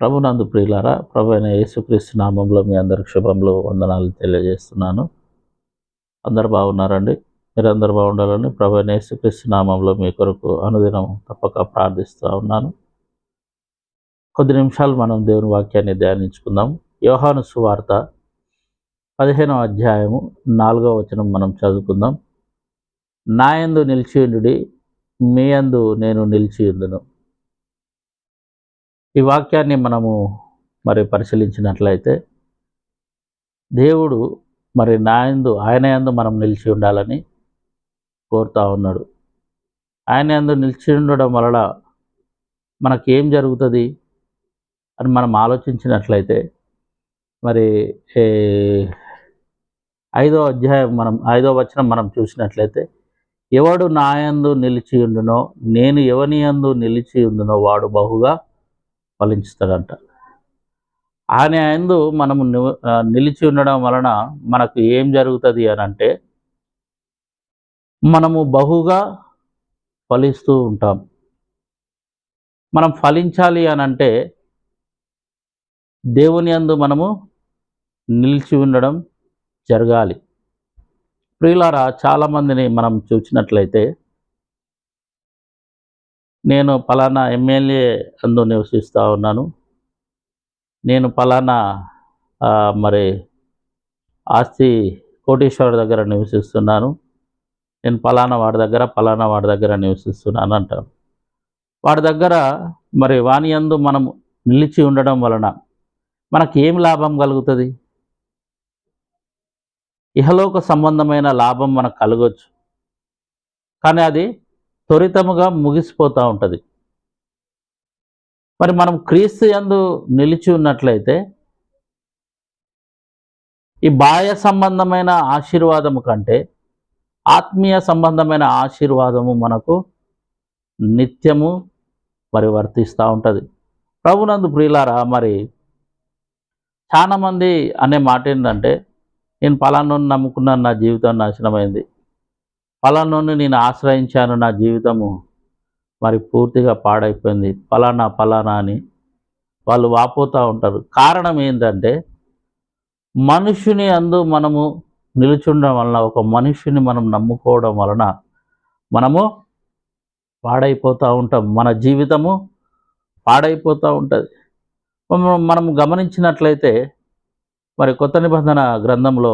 ప్రభునందు ప్రియులారా, ప్రభు అయిన యేసుక్రీస్తు నామంలో మీ అందరికి శుభములు, వందనాలు తెలియజేస్తున్నాను. అందరు బాగున్నారండి? మీరందరూ బాగుండాలని ప్రభు అయిన యేసుక్రీస్తు నామంలో మీ కొరకు అనుదినం తప్పక ప్రార్థిస్తూ ఉన్నాను. కొద్ది నిమిషాలు మనం దేవుని వాక్యాన్ని ధ్యానించుకుందాం. యోహాను సువార్త 15వ అధ్యాయము 4వ వచనం మనం చదువుకుందాం. నా యందు నిలిచియుండుడి, మీ యందు నేను నిలిచియుందును. ఈ వాక్యాన్ని మనము పరిశీలించినట్లయితే, దేవుడు ఆయన యందు మనం నిలిచి ఉండాలని కోరుతా ఉన్నాడు. ఆయన యందు నిలిచి ఉండడం వలన మనకేం జరుగుతుంది అని మనం ఆలోచించినట్లయితే, 5వ అధ్యాయం 5వ వచనం మనం చూసినట్లయితే, ఎవడు నా యందు నిలిచి ఉండునో, నేను ఎవని యందు నిలిచి ఉండునో వాడు బహుగా ఫలించుతాడంట. ఆయన యందు మనము నిలిచి ఉండడం వలన మనకు ఏం జరుగుతుంది అని అంటే, మనము బహుగా ఫలిస్తూ ఉంటాం. మనం ఫలించాలి అని అంటే దేవుని యందు మనము నిలిచి ఉండడం జరగాలి. ప్రియులారా, చాలామందిని మనం చూసినట్లయితే, నేను పలానా ఎమ్మెల్యే అందు నివసిస్తూ ఉన్నాను, నేను పలానా ఆస్తి కోటీశ్వరుడి దగ్గర నివసిస్తున్నాను, నేను పలానా వాడి దగ్గర నివసిస్తున్నాను అంటాను. వాడి దగ్గర వాని యందు మనం నిలిచి ఉండడం వలన మనకి ఏం లాభం కలుగుతుంది? ఇహలోక సంబంధమైన లాభం మనకు కలగవచ్చు, కానీ అది త్వరితముగా ముగిసిపోతూ ఉంటుంది. మనం క్రీస్తు యందు నిలిచి ఉన్నట్లయితే ఈ బాహ్య సంబంధమైన ఆశీర్వాదము కంటే ఆత్మీయ సంబంధమైన ఆశీర్వాదము మనకు నిత్యము వర్తిస్తూ ఉంటుంది. ప్రభునందు ప్రియులారా, చాలామంది అనే మాట ఏంటంటే, నేను పలానాను నమ్ముకున్నాను, నా జీవితం నాశనమైంది, పలానాను నేను ఆశ్రయించాను, నా జీవితము పూర్తిగా పాడైపోయింది, పలానా అని వాళ్ళు వాపోతూ ఉంటారు. కారణం ఏంటంటే, మనుషుని అందు మనము నిలుచుండడం వలన, ఒక మనుషుని మనం నమ్ముకోవడం వలన మనము పాడైపోతూ ఉంటాం. మన జీవితము పాడైపోతూ ఉంటుంది. మనము గమనించినట్లయితే కొత్త నిబంధన గ్రంథంలో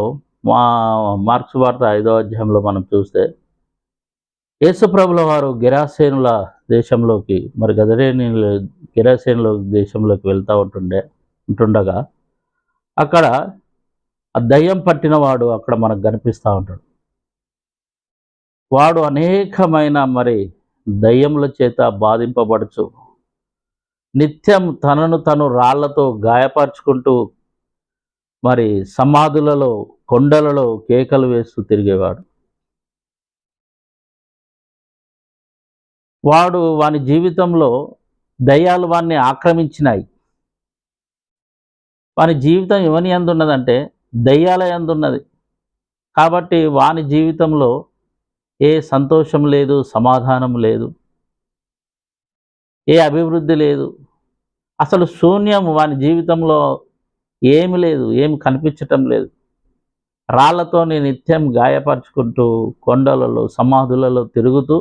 మార్క్స్ వార్త 5వ అధ్యాయంలో మనం చూస్తే, యేసుప్రభుల వారు గెరాసేనుల దేశంలోకి గెరాసేనుల దేశంలోకి వెళ్తూ ఉంటుండగా అక్కడ ఆ దయ్యం పట్టిన వాడు అక్కడ మనకు కనిపిస్తూ ఉంటాడు. వాడు అనేకమైన దయ్యముల చేత బాధింపబడుచు నిత్యం తనను తను రాళ్లతో గాయపరుచుకుంటూ సమాధులలో, కొండలలో కేకలు వేస్తూ తిరిగేవాడు. వాని జీవితంలో దయ్యాలు వాన్ని ఆక్రమించినాయి. వాని జీవితం ఎవని యందున్నదంటే దయ్యాల యందున్నది. కాబట్టి వాని జీవితంలో ఏ సంతోషం లేదు, సమాధానం లేదు, ఏ అభివృద్ధి లేదు, అసలు శూన్యం. వాని జీవితంలో ఏమి లేదు, ఏమి కనిపించటం లేదు. రాళ్లతో నిత్యం గాయపరుచుకుంటూ కొండలలో, సమాధులలో తిరుగుతూ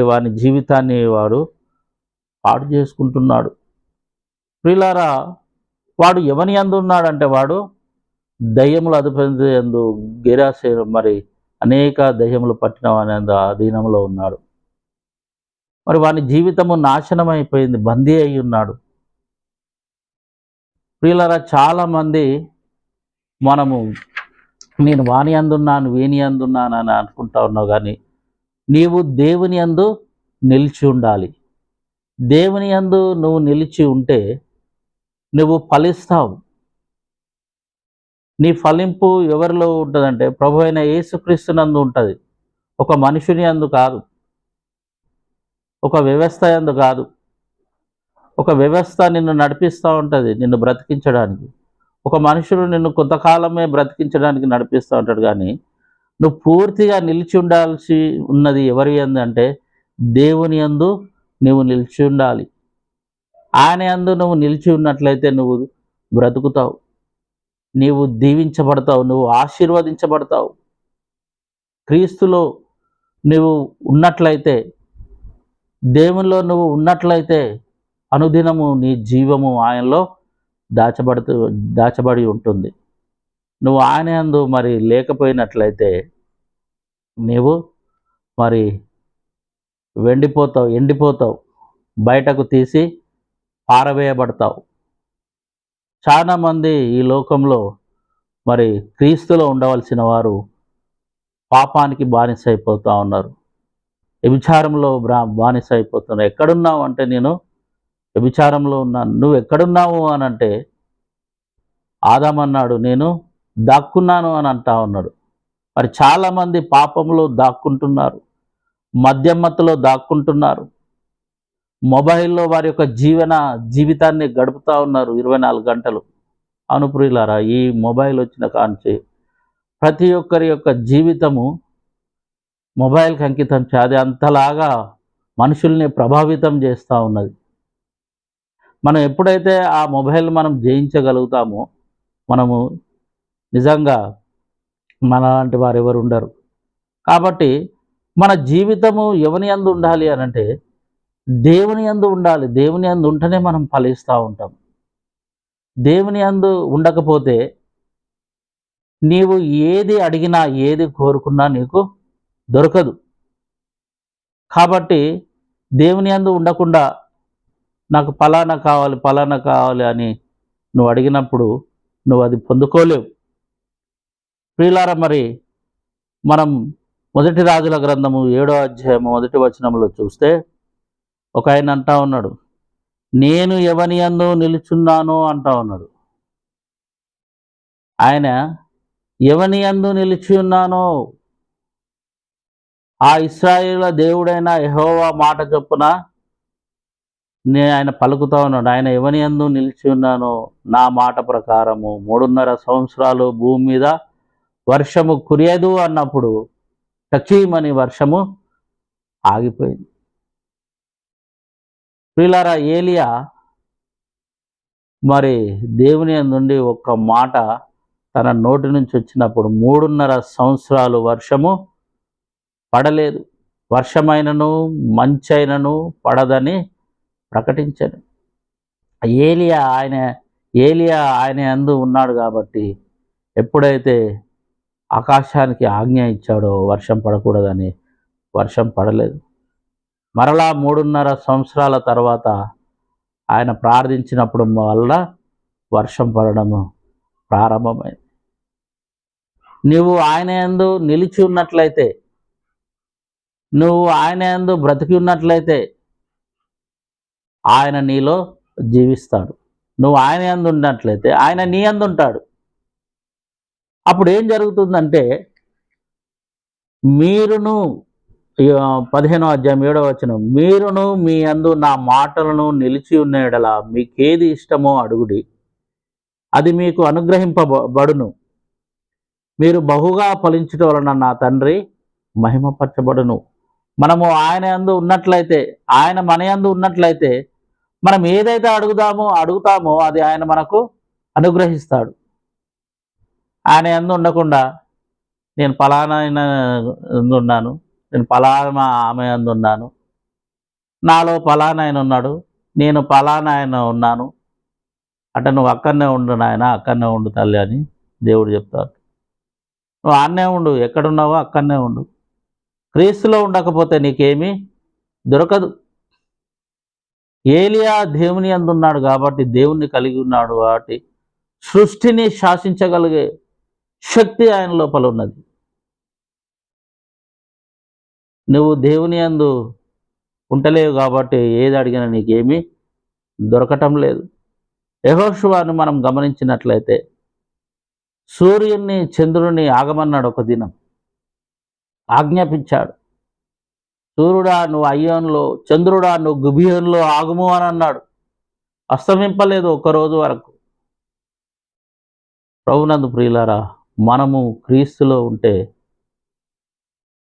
వాని జీవితాన్ని వాడు పాడు చేసుకుంటున్నాడు. ప్రియులారా, వాడు ఎవని యందు ఉన్నాడంటే, వాడు దయ్యముల అధిపతి యందు, గెరాసేను అనేక దయ్యములు పట్టిన వాని యందు అధీనంలో ఉన్నాడు. వాని జీవితము నాశనమైపోయింది, బందీ అయి ఉన్నాడు. ప్రియులారా, చాలామంది నేను వాని అందున్నాను, వీని అందున్నాను అని అనుకుంటా ఉన్నావు, కానీ నీవు దేవుని యందు నిలిచి ఉండాలి. దేవుని యందు నువ్వు నిలిచి ఉంటే నువ్వు ఫలిస్తావు. నీ ఫలింపు ఎవరిలో ఉంటుందంటే ప్రభు అయిన యేసుక్రీస్తునందు ఉంటుంది. ఒక మనుషుని యందు కాదు, ఒక వ్యవస్థ యందు కాదు. ఒక వ్యవస్థ నిన్ను నడిపిస్తూ ఉంటుంది, నిన్ను బ్రతికించడానికి. ఒక మనుషుడు నిన్ను కొంతకాలమే బ్రతికించడానికి నడిపిస్తూ ఉంటాడు, కానీ నువ్వు పూర్తిగా నిలిచి ఉండాల్సి ఉన్నది ఎవరి యందు అంటే దేవుని యందు నువ్వు నిలిచి ఉండాలి. ఆయన యందు నువ్వు నిలిచి ఉన్నట్లయితే నువ్వు బ్రతుకుతావు, నీవు దీవించబడతావు, నువ్వు ఆశీర్వదించబడతావు. క్రీస్తులో నువ్వు ఉన్నట్లయితే, దేవునిలో నువ్వు ఉన్నట్లయితే అనుదినము నీ జీవము ఆయనలో దాచబడుతూ దాచబడి ఉంటుంది. నువ్వు ఆయన యందు మరి లేకపోయినట్లయితే నీవు మరి ఎండిపోతావు, బయటకు తీసి పారవేయబడతావు. చాలామంది ఈ లోకంలో మరి క్రీస్తులో ఉండవలసిన వారు పాపానికి బానిస అయిపోతూ ఉన్నారు, వ్యభిచారంలో బానిస అయిపోతున్నారు. ఎక్కడున్నావు అంటే నేను వ్యభిచారంలో ఉన్నాను. నువ్వు ఎక్కడున్నావు అని అంటే ఆదామన్నాడు నేను దాక్కున్నాను అని అంటా ఉన్నాడు. మరి చాలామంది పాపంలో దాక్కుంటున్నారు, మద్యమత్తులో దాక్కుంటున్నారు, మొబైల్లో వారి యొక్క జీవితాన్ని గడుపుతూ ఉన్నారు 24 గంటలు. అనుప్రియులారా, ఈ మొబైల్ వచ్చిన కాంచి ప్రతి ఒక్కరి యొక్క జీవితము మొబైల్కి అంకితం అది అంతలాగా మనుషుల్ని ప్రభావితం చేస్తూ ఉన్నది. మనం ఎప్పుడైతే ఆ మొబైల్ మనం జయించగలుగుతామో మనము నిజంగా మనలాంటి వారు ఎవరు ఉండరు. కాబట్టి మన జీవితము ఎవని యందు ఉండాలి అనంటే దేవుని యందు ఉండాలి. దేవుని యందు ఉంటేనే మనం ఫలిస్తూ ఉంటాం. దేవుని యందు ఉండకపోతే నీవు ఏది అడిగినా ఏది కోరుకున్నా నీకు దొరకదు. కాబట్టి దేవుని యందు ఉండకుండా నాకు ఫలానా కావాలి అని నువ్వు అడిగినప్పుడు నువ్వు అది పొందుకోలేవు. ప్రియులారా, మరి మనం మొదటి రాజుల గ్రంథము 7వ అధ్యాయము 1వ వచనంలో చూస్తే ఒక ఆయన అంటా ఉన్నాడు, నేను ఎవని యందు నిలుచున్నాను అంటా ఉన్నాడు. ఆయన ఎవని యందు నిలిచి ఉన్నానో ఆ ఇశ్రాయేలుల దేవుడైన యెహోవా మాట చొప్పున ఆయన పలుకుతా ఉన్నాడు. ఆయన ఎవని యందు నిలిచి ఉన్నానో నా మాట ప్రకారము 3.5 సంవత్సరాలు భూమి మీద వర్షము కురియదు అన్నప్పుడు టచీమని వర్షము ఆగిపోయింది. ప్రియులారా, ఏలియా మరి దేవుని నుండి ఒక్క మాట తన నోటి నుంచి వచ్చినప్పుడు 3.5 సంవత్సరాలు వర్షము పడలేదు, వర్షమైనను మంచైనను పడదని ప్రకటించాను. ఏలియా ఆయన యందు ఉన్నాడు కాబట్టి ఎప్పుడైతే ఆకాశానికి ఆజ్ఞ ఇచ్చాడో వర్షం పడకూడదని వర్షం పడలేదు. మరలా 3.5 సంవత్సరాల తర్వాత ఆయన ప్రార్థించినప్పుడు వల్ల వర్షం పడడము ప్రారంభమైంది. నువ్వు ఆయన యందు నిలిచి ఉన్నట్లయితే, నువ్వు ఆయన యందు బ్రతికి ఉన్నట్లయితే ఆయన నీలో జీవిస్తాడు. నువ్వు ఆయన యందు ఉన్నట్లయితే ఆయన నీ యందు ఉంటాడు. అప్పుడు ఏం జరుగుతుందంటే మీరును 15వ అధ్యాయం 7వ వచనం, మీరును మీ యందు నా మాటలను నిలిచి ఉన్న యెడల మీకేది ఇష్టమో అడుగుడి, అది మీకు అనుగ్రహింపబడును. మీరు బహుగా ఫలించుట వలన నా తండ్రి మహిమపరచబడును. మనము ఆయన యందు ఉన్నట్లయితే, ఆయన మన యందు ఉన్నట్లయితే మనం ఏదైతే అడుగుతామో అది ఆయన మనకు అనుగ్రహిస్తాడు. ఆయన యందు ఉండకుండా నేను ఫలానా యందు ఉన్నాను, నేను ఫలానా ఆమె యందు ఉన్నాను, నాలో ఫలానా ఆయన ఉన్నాడు, నేను ఫలానా ఆయన ఉన్నాను అంటే నువ్వు అక్కడనే ఉండు నాయన, అక్కడనే ఉండు తల్లి అని దేవుడు చెప్తాడు. నువ్వు ఆన్నే ఉండు, ఎక్కడున్నావో అక్కడనే ఉండు. క్రీస్తులో ఉండకపోతే నీకేమీ దొరకదు. ఏలియా దేవుని యందు ఉన్నాడు కాబట్టి, దేవుణ్ణి కలిగి ఉన్నాడు కాబట్టి సృష్టిని శాసించగలిగే శక్తి ఆయన లోపల ఉన్నది. నువ్వు దేవుని యందు ఉంటలేవు కాబట్టి ఏది అడిగినా నీకేమీ దొరకటం లేదు. యెహోషువను మనం గమనించినట్లయితే సూర్యుని చంద్రుని ఆగమన్నాడు. ఒక దినం ఆజ్ఞాపించాడు. సూర్యుడా నువ్వు అయ్యోన్లో, చంద్రుడా నువ్వు గిబియోనులో ఆగుము అని అన్నాడు. అస్తమింపలేదు ఒక్కరోజు వరకు. ప్రభునందు ప్రియులారా, మనము క్రీస్తులో ఉంటే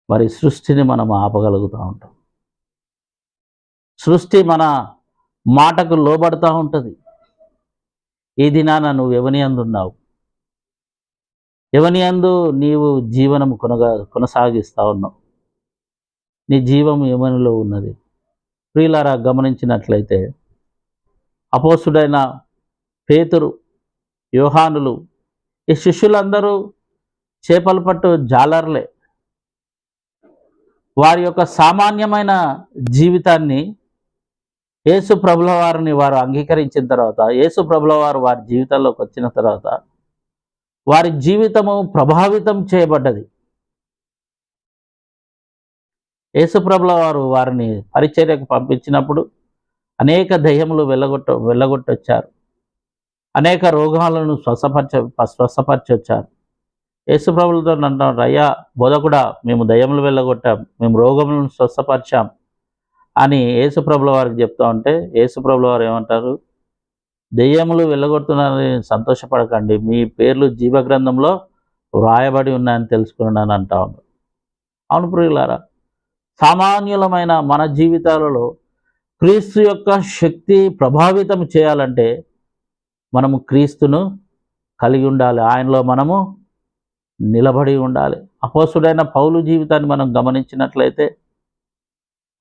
మరి సృష్టిని మనం ఆపగలుగుతూ ఉంటాం. సృష్టి మన మాటకు లోబడతా ఉంటుంది. ఈ దినాన నువ్వు ఎవని అందున్నావు? ఎవని అందు నీవు జీవనం కొనసాగిస్తా ఉన్నావు? నీ జీవం ఎవనిలో ఉన్నది? ప్రియులారా, గమనించినట్లయితే అపోస్తుడైన పేతురు, యోహానులు, ఈ శిష్యులందరూ చేపలు పట్టు జాలర్లే. వారి యొక్క సామాన్యమైన జీవితాన్ని యేసు ప్రభుల వారిని వారు అంగీకరించిన తర్వాత, యేసు ప్రభుల వారు వారి జీవితంలోకి వచ్చిన తర్వాత వారి జీవితము ప్రభావితం చేయబడ్డది. యేసు ప్రభుల వారు వారిని పరిచర్యకు పంపించినప్పుడు అనేక దయ్యములు వెళ్ళగొట్టొచ్చారు. అనేక రోగాలను స్వస్థపరచొచ్చారు. యేసు ప్రభులతో అంటారు, అయ్యా బోధకుడా, మేము దయ్యములు వెళ్ళగొట్టాం, మేము రోగములను స్వస్థపరిచాం అని యేసు ప్రభుల వారికి చెప్తా ఉంటే, యేసు ప్రభుల వారు ఏమంటారు? దెయ్యములు వెళ్ళగొడుతున్నారని సంతోషపడకండి, మీ పేర్లు జీవగ్రంథంలో వ్రాయబడి ఉన్నాయని తెలుసుకున్నాను అంటా ఉన్నారు. అవును ప్రియులారా, సామాన్యులమైన మన జీవితాలలో క్రీస్తు యొక్క శక్తి ప్రభావితం చేయాలంటే మనము క్రీస్తును కలిగి ఉండాలి, ఆయనలో మనము నిలబడి ఉండాలి. అపోస్తుడైన పౌలు జీవితాన్ని మనం గమనించినట్లయితే,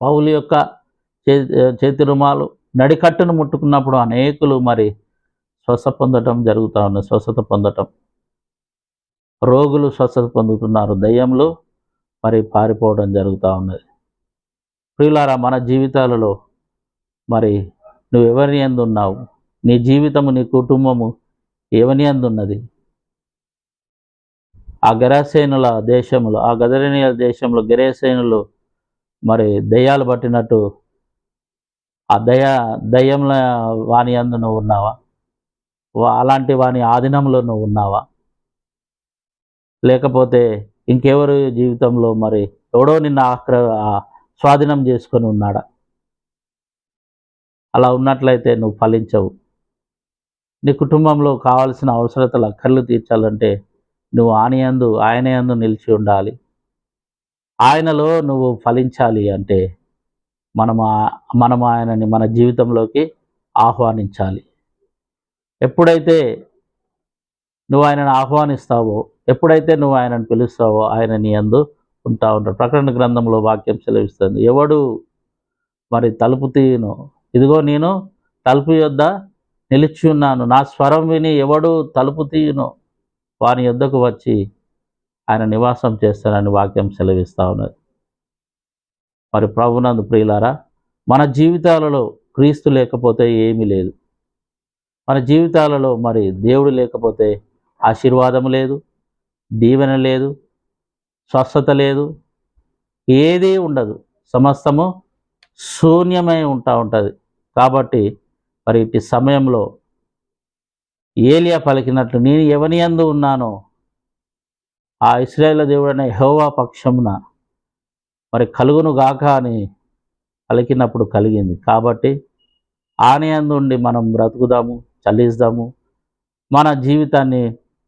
పౌలు యొక్క చేతి రుమాలు నడికట్టును ముట్టుకున్నప్పుడు అనేకులు మరి స్వస్థత పొందటం, రోగులు స్వస్థత పొందుతున్నారు, దయ్యములు మరి పారిపోవడం జరుగుతూ ఉన్నది. ప్రియులారా, మన జీవితాలలో మరి నువ్వు ఎవరి యందు ఉన్నావు? నీ జీవితము, నీ కుటుంబము ఎవని యందు ఉన్నది? ఆ గెరాసేనుల దేశంలో, ఆ గదరేనియల దేశంలో గెరాసేనులు మరి దయ్యాలు పట్టినట్టు ఆ దయ్యంల వాని యందు నువ్వు ఉన్నావా? అలాంటి వాని ఆధీనంలో నువ్వు ఉన్నావా? లేకపోతే ఇంకెవరు జీవితంలో మరి ఎవడో నిన్న స్వాధీనం చేసుకొని ఉన్నాడా? అలా ఉన్నట్లయితే నువ్వు ఫలించవు. నీ కుటుంబంలో కావాల్సిన అవసరతలు, అక్కర్లు తీర్చాలంటే నువ్వు ఆయన యందు నిలిచి ఉండాలి. ఆయనలో నువ్వు ఫలించాలి అంటే మనము ఆయనని మన జీవితంలోకి ఆహ్వానించాలి. ఎప్పుడైతే నువ్వు ఆయనను ఆహ్వానిస్తావో, ఎప్పుడైతే నువ్వు ఆయనను పిలుస్తావో, ఆయన నీ యందు ఉంటా ఉంటాడు. ప్రకటన గ్రంథంలో వాక్యం సెలవిస్తుంది, ఎవడు మరి తలుపు తీయును, ఇదిగో నేను తలుపు యొద్ద నిలిచి ఉన్నాను, నా స్వరం విని ఎవడు తలుపు తీయును వాని యొద్దకు వచ్చి ఆయన నివాసం చేస్తానని వాక్యం సెలవిస్తూ ఉన్నది. మరి ప్రభునందు ప్రియులారా, మన జీవితాలలో క్రీస్తు లేకపోతే ఏమీ లేదు. మన జీవితాలలో మరి దేవుడు లేకపోతే ఆశీర్వాదము లేదు, దీవెన లేదు, స్వస్థత లేదు, ఏదీ ఉండదు. సమస్తము శూన్యమై ఉంటుంది. కాబట్టి మరి ఇటు సమయంలో ఏలియా పలికినట్లు, నేను ఎవని యందు ఉన్నానో ఆ ఇశ్రాయేలు దేవుడైన యెహోవా పక్షమున మరి కలుగును గాక అని పలికినప్పుడు కలిగింది. కాబట్టి ఆయన యందు ఉండి మనం బ్రతుకుదాము, చలిద్దాము, మన జీవితాన్ని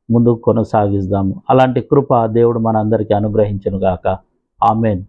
ముందుకు కొనసాగిద్దాము. అలాంటి కృప దేవుడు మనందరికీ అనుగ్రహించును గాక. ఆమేన్.